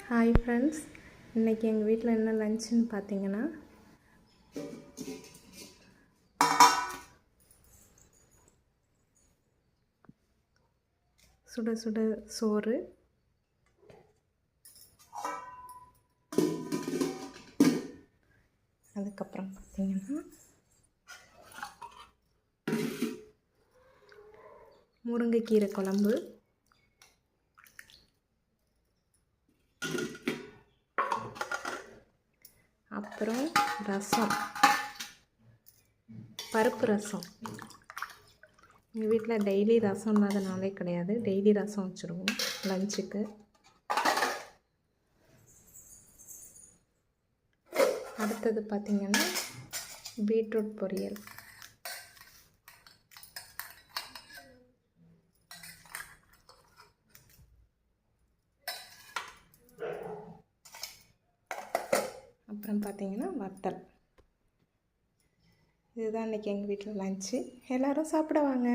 Hi friends, இன்றைக்கி எங்கள் வீட்டில் என்ன லஞ்சுன்னு பார்த்தீங்கன்னா சுட சுட சோறு, அதுக்கப்புறம் பார்த்தீங்கன்னா முருங்கைக்கீரை குழம்பு, அப்புறம் ரசம், பருப்பு ரசம். எங்கள் வீட்டில் டெய்லி ரசம் இல்லாத நாளே கிடையாது. டெய்லி ரசம் வச்சுருவோம் லஞ்சுக்கு. அடுத்தது பார்த்திங்கன்னா பீட்ரூட் பொரியல். அப்புறம் பார்த்திங்கன்னா வத்தல். இதுதான் இன்றைக்கி எங்கள் வீட்டில் லஞ்சு. எல்லோரும் சாப்பிட வாங்க.